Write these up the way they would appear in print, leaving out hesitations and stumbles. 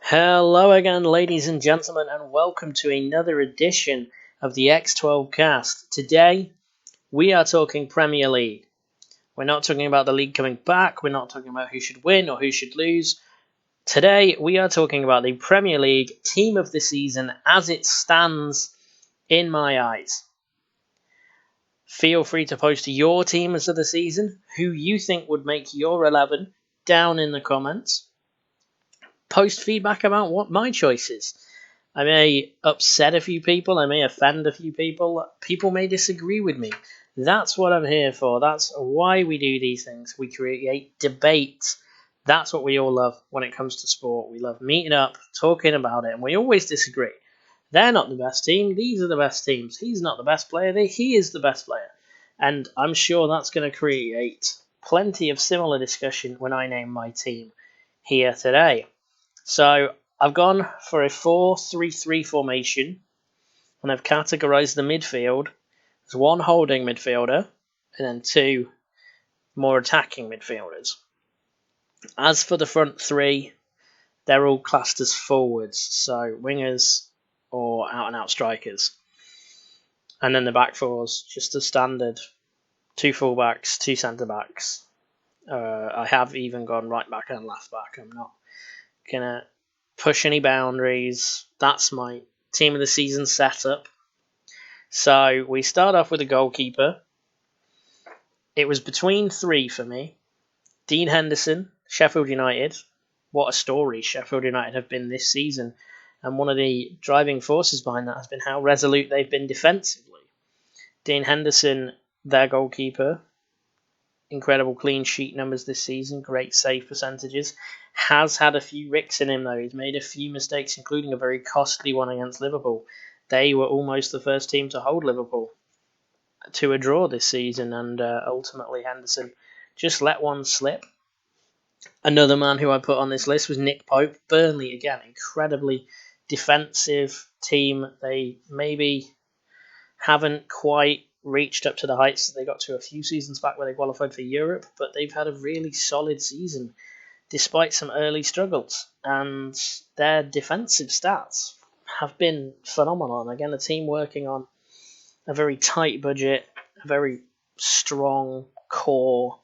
Hello again, ladies and gentlemen, and welcome to another edition of the X12Cast. Today, we are talking Premier League. We're not talking about the league coming back, we're not talking about who should win or who should lose. Today, we are talking about the Premier League team of the season as it stands in my eyes. Feel free to post your teams of the season, who you think would make your 11, down in the comments. Post feedback about what my choice is. I may upset a few people, I may offend a few people, people may disagree with me. That's what I'm here for, that's why we do these things. We create debate. That's what we all love when it comes to sport. We love meeting up, talking about it, and we always disagree. They're not the best team, these are the best teams. He's not the best player, he is the best player. And I'm sure that's going to create plenty of similar discussion when I name my team here today. So I've gone for a 4-3-3 formation, and I've categorised the midfield as one holding midfielder and then two more attacking midfielders. As for the front three, they're all classed as forwards, so wingers or out-and-out strikers. And then the back four's just a standard 2 fullbacks, 2 centre-backs. I have even gone right back and left back. I'm not going to push any boundaries. That's my team of the season setup. So we start off with a goalkeeper. It was between 3 for me. Dean Henderson, Sheffield United. What a story Sheffield United have been this season. And one of the driving forces behind that has been how resolute they've been defensively. Dean Henderson, their goalkeeper. Incredible clean sheet numbers this season. Great save percentages. Has had a few ricks in him though. He's made a few mistakes, including a very costly one against Liverpool. They were almost the first team to hold Liverpool to a draw this season, and ultimately Henderson just let one slip. Another man who I put on this list was Nick Pope. Burnley, again, incredibly defensive team. They maybe haven't quite reached up to the heights that they got to a few seasons back where they qualified for Europe, but they've had a really solid season despite some early struggles, and their defensive stats have been phenomenal. And again, a team working on a very tight budget, a very strong core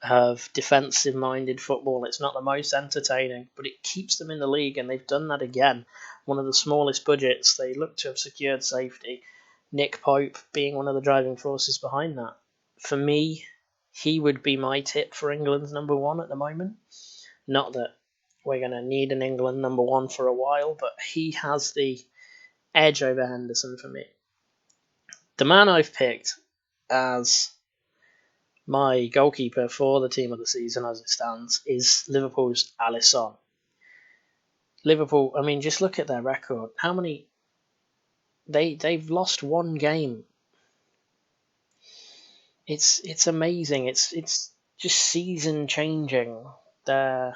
of defensive-minded football. It's not the most entertaining, but it keeps them in the league, and they've done that again. One of the smallest budgets, they look to have secured safety. Nick Pope being one of the driving forces behind that. For me, he would be my tip for England's number one at the moment. Not that we're going to need an England number one for a while, but he has the edge over Henderson for me. The man I've picked as my goalkeeper for the team of the season as it stands is Liverpool's Alisson. Liverpool, I mean, just look at their record. How many... They've lost one game. It's amazing. It's just season changing. Their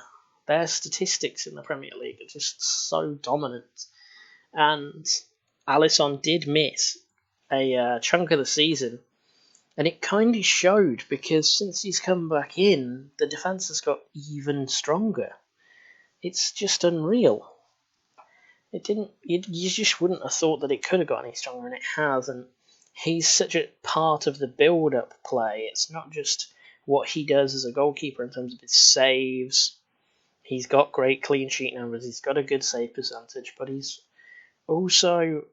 statistics in the Premier League are just so dominant. And Alisson did miss a chunk of the season, and it kind of showed because since he's come back in, the defence has got even stronger. It's just unreal. It didn't. You just wouldn't have thought that it could have got any stronger, and it has. And he's such a part of the build-up play. It's not just what he does as a goalkeeper in terms of his saves. He's got great clean sheet numbers. He's got a good save percentage, but he's also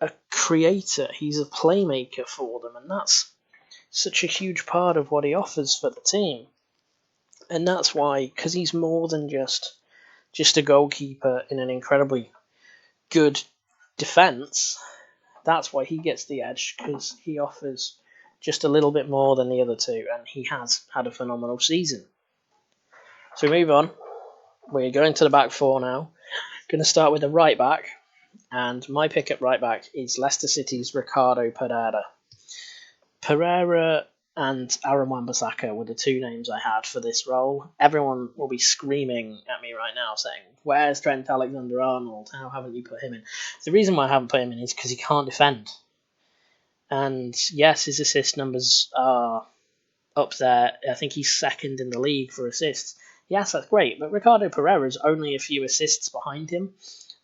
a creator. He's a playmaker for them, and that's such a huge part of what he offers for the team. And that's why, because he's more than just a goalkeeper in an incredibly good defence, that's why he gets the edge, because he offers just a little bit more than the other two, and he has had a phenomenal season. So we move on. We're going to the back four now. Going to start with the right back, and my pick at right back is Leicester City's Ricardo Pereira. Pereira and Aaron Wan-Bissaka were the two names I had for this role. Everyone will be screaming at me right now saying, where's Trent Alexander-Arnold? How haven't you put him in? The reason why I haven't put him in is because he can't defend. And yes, his assist numbers are up there. I think he's second in the league for assists. Yes, that's great, but Ricardo Pereira's only a few assists behind him,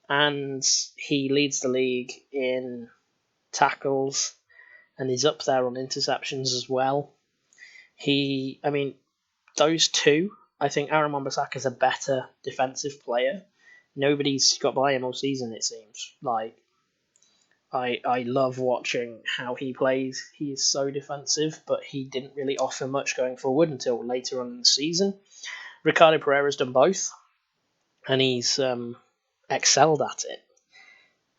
and he leads the league in tackles, and he's up there on interceptions as well. Those two, I think Aaron Wan-Bissaka's a better defensive player. Nobody's got by him all season, it seems. I love watching how he plays. He is so defensive, but he didn't really offer much going forward until later on in the season. Ricardo Pereira's done both, and he's excelled at it.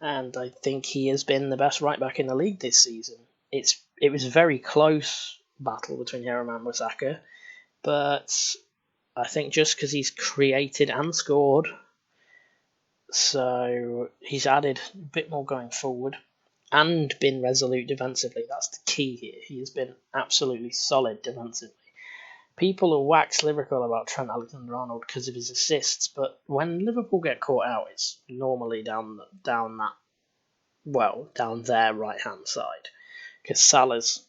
And I think he has been the best right back in the league this season. It was a very close battle between him and Wan-Bissaka, but I think just because he's created and scored, so he's added a bit more going forward and been resolute defensively. That's the key here. He has been absolutely solid defensively. People will wax lyrical about Trent Alexander-Arnold because of his assists, but when Liverpool get caught out, it's normally down their right-hand side, because Salah's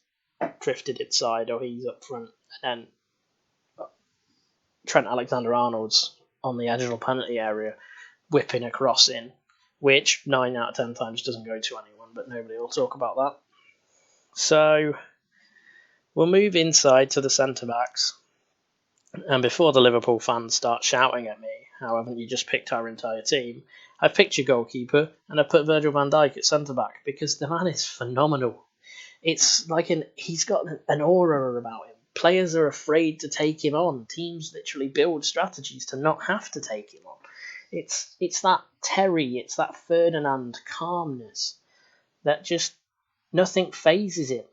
drifted inside or he's up front, and then Trent Alexander-Arnold's on the edge of the penalty area, whipping a cross in, which 9 out of 10 times doesn't go to anyone, but nobody will talk about that. So we'll move inside to the centre-backs. And before the Liverpool fans start shouting at me, how haven't you just picked our entire team? I've picked your goalkeeper, and I've put Virgil van Dijk at centre-back, because the man is phenomenal. It's like he's got an aura about him. Players are afraid to take him on. Teams literally build strategies to not have to take him on. It's that Terry, it's that Ferdinand calmness that just nothing phases him.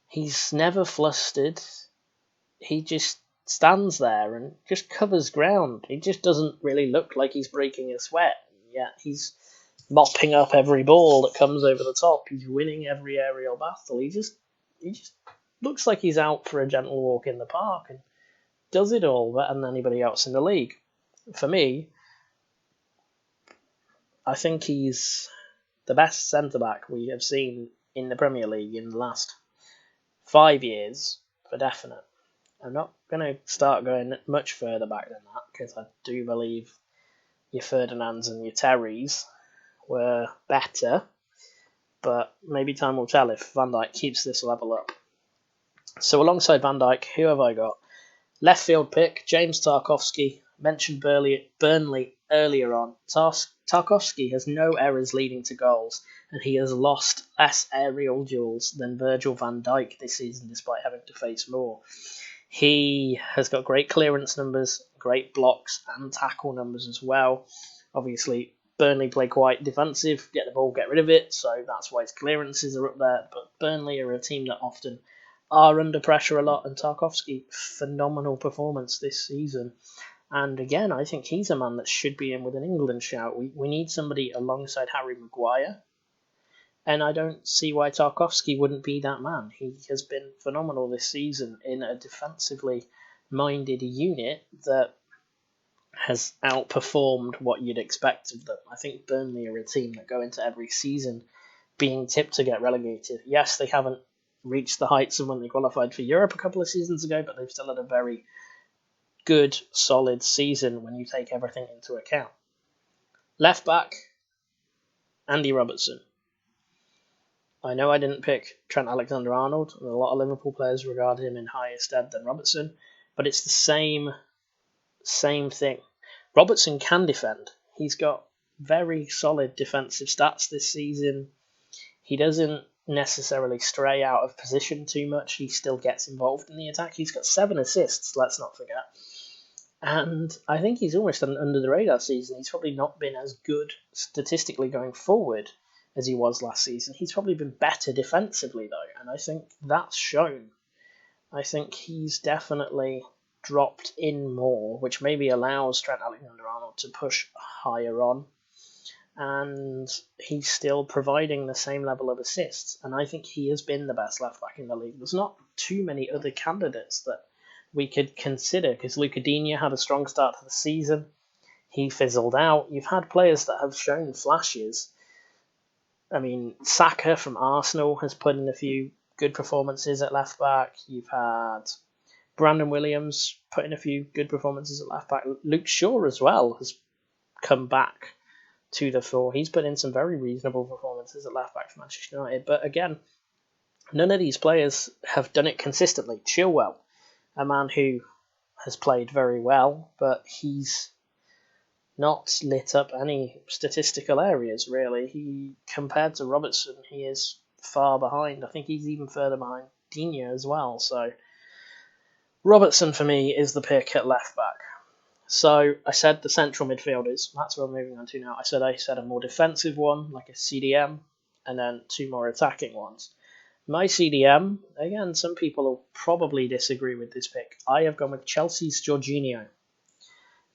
He's never flustered. He just stands there and just covers ground. He just doesn't really look like he's breaking a sweat. Yet he's mopping up every ball that comes over the top. He's winning every aerial battle. He just looks like he's out for a gentle walk in the park and does it all better than anybody else in the league. For me, I think he's the best centre-back we have seen in the Premier League in the last 5 years, for definite. I'm not going to start going much further back than that, because I do believe your Ferdinands and your Terrys were better, but maybe time will tell if Van Dijk keeps this level up. So alongside Van Dijk, who have I got? Left field pick, James Tarkowski. Mentioned Burnley earlier on. Tarkowski has no errors leading to goals, and he has lost less aerial duels than Virgil van Dijk this season, despite having to face more. He has got great clearance numbers, great blocks and tackle numbers as well. Obviously, Burnley play quite defensive, get the ball, get rid of it, so that's why his clearances are up there. But Burnley are a team that often are under pressure a lot, and Tarkowski, phenomenal performance this season. And again, I think he's a man that should be in with an England shout. We need somebody alongside Harry Maguire, and I don't see why Tarkowski wouldn't be that man. He has been phenomenal this season in a defensively minded unit that has outperformed what you'd expect of them. I think Burnley are a team that go into every season being tipped to get relegated. Yes, they haven't reached the heights of when they qualified for Europe a couple of seasons ago, but they've still had a very good, solid season when you take everything into account. Left back, Andy Robertson. I know I didn't pick Trent Alexander-Arnold, and a lot of Liverpool players regard him in higher stead than Robertson, but it's the same thing. Robertson can defend. He's got very solid defensive stats this season. He doesn't necessarily stray out of position too much. He still gets involved in the attack. He's got 7 assists, let's not forget. And I think he's almost had an under-the-radar season. He's probably not been as good statistically going forward as he was last season. He's probably been better defensively, though, and I think that's shown. I think he's definitely dropped in more, which maybe allows Trent Alexander-Arnold to push higher on, and he's still providing the same level of assists, and I think he has been the best left-back in the league. There's not too many other candidates that we could consider, because Luca Digne had a strong start to the season. He fizzled out. You've had players that have shown flashes. I mean, Saka from Arsenal has put in a few good performances at left back. You've had Brandon Williams put in a few good performances at left back. Luke Shaw as well has come back to the fore. He's put in some very reasonable performances at left back for Manchester United. But again, none of these players have done it consistently. Chilwell, a man who has played very well, but he's not lit up any statistical areas, really. Compared to Robertson, he is far behind. I think he's even further behind Digne as well. So Robertson, for me, is the pick at left back. So I said the central midfielders. That's what I'm moving on to now. I said a more defensive one, like a CDM, and then two more attacking ones. My CDM, again, some people will probably disagree with this pick. I have gone with Chelsea's Jorginho.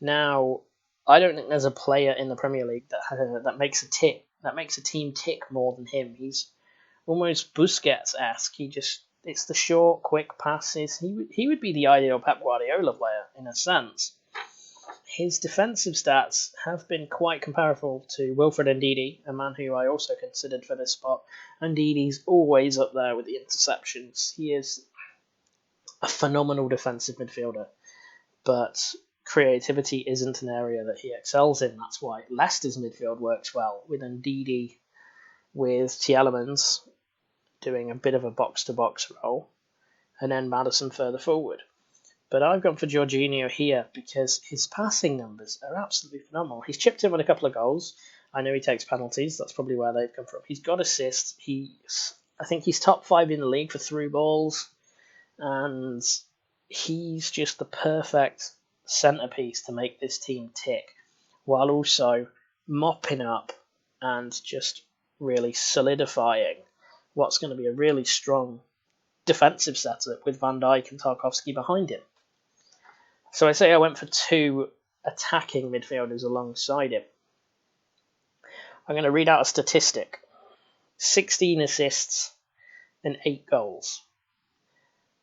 Now, I don't think there's a player in the Premier League that makes a team tick more than him. He's almost Busquets-esque. It's the short, quick passes. He would be the ideal Pep Guardiola player in a sense. His defensive stats have been quite comparable to Wilfred Ndidi, a man who I also considered for this spot. Ndidi's always up there with the interceptions. He is a phenomenal defensive midfielder, but creativity isn't an area that he excels in. That's why Leicester's midfield works well, with Ndidi, with Tielemans doing a bit of a box-to-box role, and then Maddison further forward. But I've gone for Jorginho here because his passing numbers are absolutely phenomenal. He's chipped in with a couple of goals. I know he takes penalties. That's probably where they've come from. He's got assists. I think he's top 5 in the league for through balls. And he's just the perfect centrepiece to make this team tick, while also mopping up and just really solidifying what's going to be a really strong defensive setup with Van Dijk and Tarkowski behind him. So I say I went for two attacking midfielders alongside him. I'm going to read out a statistic. 16 assists and 8 goals.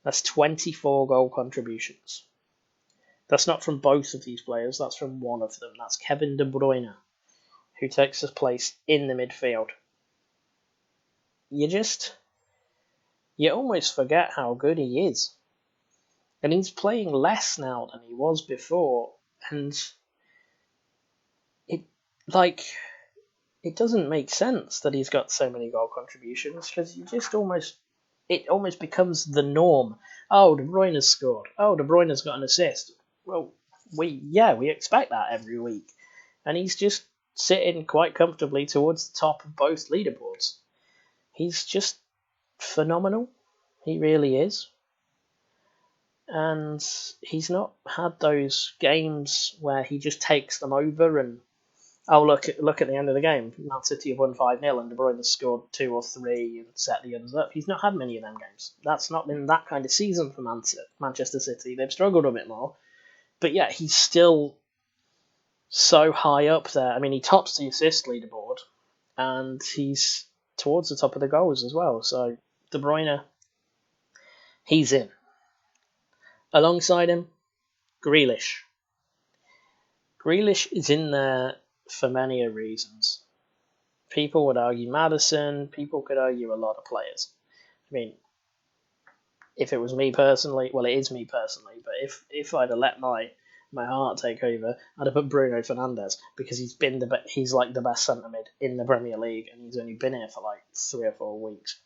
That's 24 goal contributions. That's not from both of these players, that's from one of them. That's Kevin De Bruyne, who takes his place in the midfield. You almost forget how good he is. And he's playing less now than he was before. And it doesn't make sense that he's got so many goal contributions, because it almost becomes the norm. Oh, De Bruyne's scored. Oh, De Bruyne's got an assist. Well, we expect that every week. And he's just sitting quite comfortably towards the top of both leaderboards. He's just phenomenal. He really is. And he's not had those games where he just takes them over and, look at the end of the game. Man City have won 5-0 and De Bruyne has scored 2 or 3 and set the others up. He's not had many of them games. That's not been that kind of season for Manchester City. They've struggled a bit more. But yeah, he's still so high up there. I mean, he tops the assist leaderboard and he's towards the top of the goals as well. So De Bruyne, he's in. Alongside him, Grealish. Grealish is in there for many reasons. People would argue Maddison. People could argue a lot of players. I mean, if it was me personally, well, it is me personally, but if I'd have let my heart take over, I'd have put Bruno Fernandes, because he's like the best centre mid in the Premier League, and he's only been here for like 3 or 4 weeks.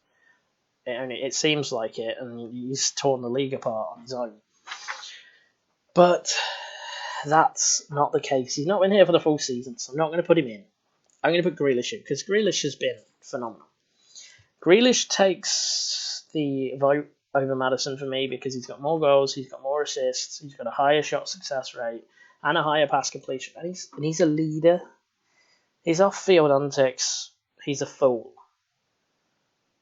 It seems like it, and he's torn the league apart on his own. But that's not the case. He's not been here for the full season, so I'm not going to put him in. I'm going to put Grealish in, because Grealish has been phenomenal. Grealish takes the vote over Maddison for me, because he's got more goals, he's got more assists, he's got a higher shot success rate, and a higher pass completion. And he's a leader. His off-field antics, he's a fool.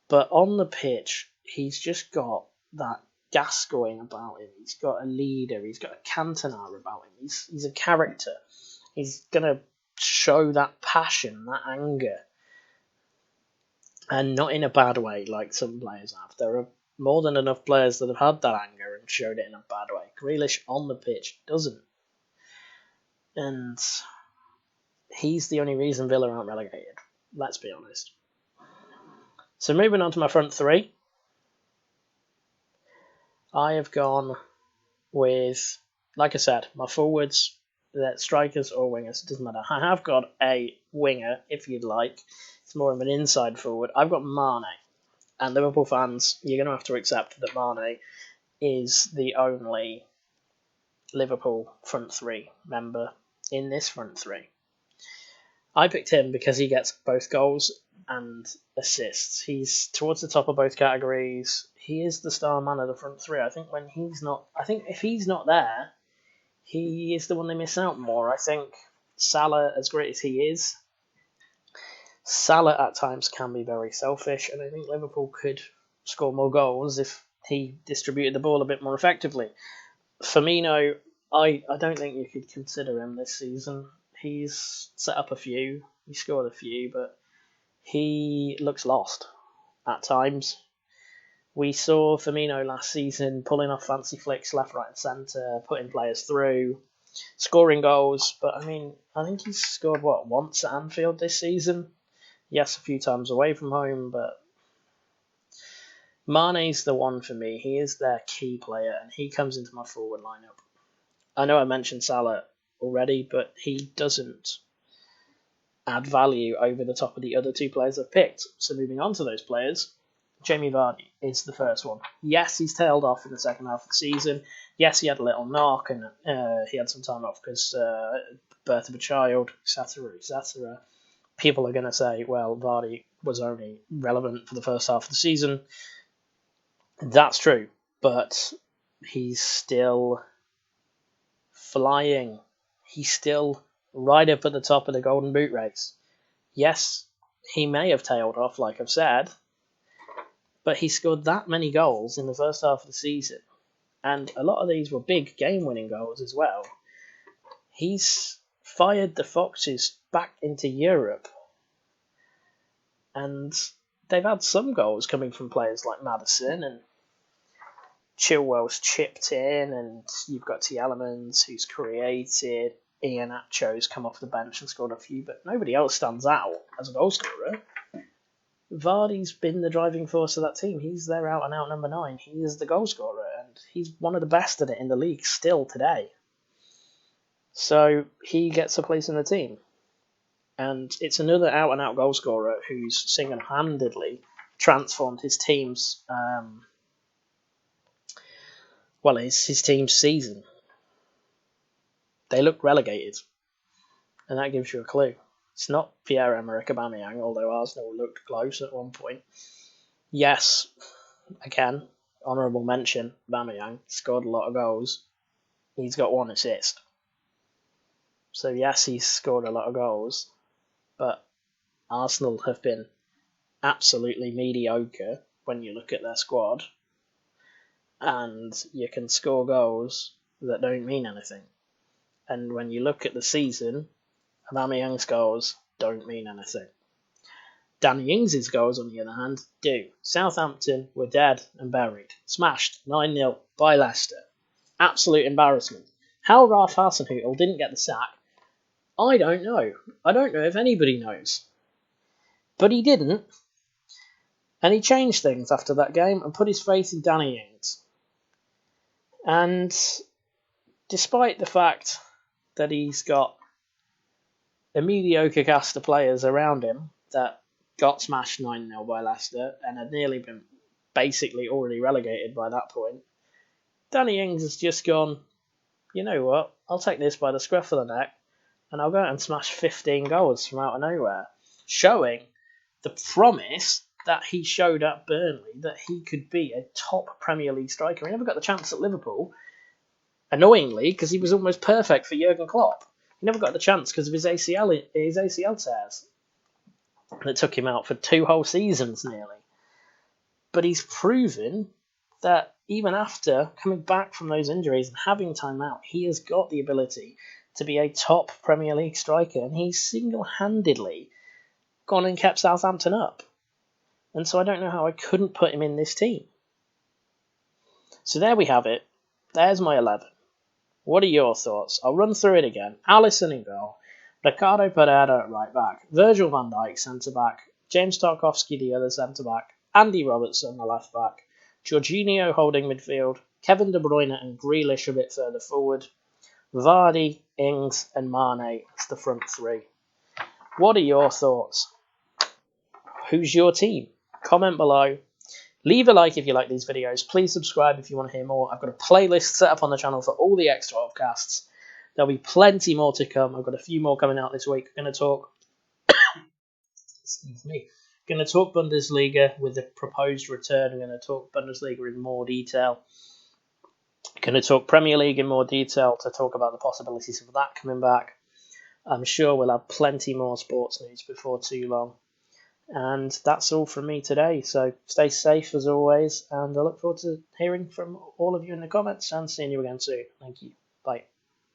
But on the pitch, he's just got that gas going about him. He's got a leader. He's got a Cantona about him. He's a character. He's going to show that passion, that anger. And not in a bad way like some players have. There are more than enough players that have had that anger and showed it in a bad way. Grealish on the pitch doesn't. And he's the only reason Villa aren't relegated. Let's be honest. So moving on to my front three. I have gone with, like I said, my forwards, strikers or wingers, it doesn't matter. I have got a winger, if you'd like. It's more of an inside forward. I've got Mane. And Liverpool fans, you're going to have to accept that Mane is the only Liverpool front three member in this front three. I picked him because he gets both goals and assists. He's towards the top of both categories. He is the star man of the front three. I think if he's not there, he is the one they miss out more. I think Salah, as great as he is, Salah at times can be very selfish, and I think Liverpool could score more goals if he distributed the ball a bit more effectively. Firmino, I don't think you could consider him this season. He's set up a few, he scored a few, but he looks lost at times. We saw Firmino last season pulling off fancy flicks left, right and centre, putting players through, scoring goals, but I think he's scored, once at Anfield this season? Yes, a few times away from home, but Mane's the one for me. He is their key player, and he comes into my forward lineup. I know I mentioned Salah already, but he doesn't add value over the top of the other two players I've picked. So moving on to those players, Jamie Vardy is the first one. Yes, he's tailed off in the second half of the season. Yes, he had a little knock, and he had some time off because birth of a child, etc., etc. People are going to say, well, Vardy was only relevant for the first half of the season. That's true, but he's still flying. He's still right up at the top of the Golden Boot race. Yes, he may have tailed off, like I've said, but he scored that many goals in the first half of the season, and a lot of these were big game-winning goals as well. He's fired the Foxes back into Europe, and they've had some goals coming from players like Maddison, and Chilwell's chipped in, and you've got Tielemans who's created, Iheanacho's come off the bench and scored a few, but nobody else stands out as a goal scorer. Vardy's been the driving force of that team. He's their out-and-out number 9. He is the goal scorer, and he's one of the best at it in the league still today. So he gets a place in the team. And it's another out-and-out goal scorer who's single-handedly transformed his team's his team's season. They look relegated, and that gives you a clue. It's not Pierre-Emerick Aubameyang, although Arsenal looked close at one point. Yes, again, honourable mention, Aubameyang scored a lot of goals. He's got 1 assist. So yes, he's scored a lot of goals, but Arsenal have been absolutely mediocre when you look at their squad, and you can score goals that don't mean anything. And when you look at the season, Aubameyang's goals don't mean anything. Danny Ings' goals, on the other hand, do. Southampton were dead and buried. Smashed 9-0 by Leicester. Absolute embarrassment. How Ralph Hasenhüttl didn't get the sack, I don't know. I don't know if anybody knows. But he didn't. And he changed things after that game and put his faith in Danny Ings. And despite the fact that he's got a mediocre cast of players around him that got smashed 9-0 by Leicester and had nearly been basically already relegated by that point, Danny Ings has just gone, you know what, I'll take this by the scruff of the neck and I'll go out and smash 15 goals from out of nowhere, showing the promise that he showed at Burnley, that he could be a top Premier League striker. He never got the chance at Liverpool, annoyingly, because he was almost perfect for Jurgen Klopp. He never got the chance because of his ACL tears that took him out for 2 whole seasons nearly. But he's proven that even after coming back from those injuries and having time out, he has got the ability to be a top Premier League striker, and he's single-handedly gone and kept Southampton up. And so I don't know how I couldn't put him in this team. So there we have it. There's my 11. What are your thoughts? I'll run through it again. Alisson in goal, Ricardo Pereira at right back, Virgil van Dijk centre back, James Tarkowski the other centre back, Andy Robertson the left back, Jorginho holding midfield, Kevin De Bruyne and Grealish a bit further forward. Vardy, Ings, and Mane. It's the front three. What are your thoughts? Who's your team? Comment below. Leave a like if you like these videos. Please subscribe if you want to hear more. I've got a playlist set up on the channel for all the X12 casts. There'll be plenty more to come. I've got a few more coming out this week. I'm going to talk Going to talk Bundesliga with the proposed return. I'm going to talk Bundesliga in more detail. Going to talk Premier League in more detail to talk about the possibilities of that coming back. I'm sure we'll have plenty more sports news before too long. And that's all from me today. So stay safe as always, and I look forward to hearing from all of you in the comments and seeing you again soon. Thank you. Bye.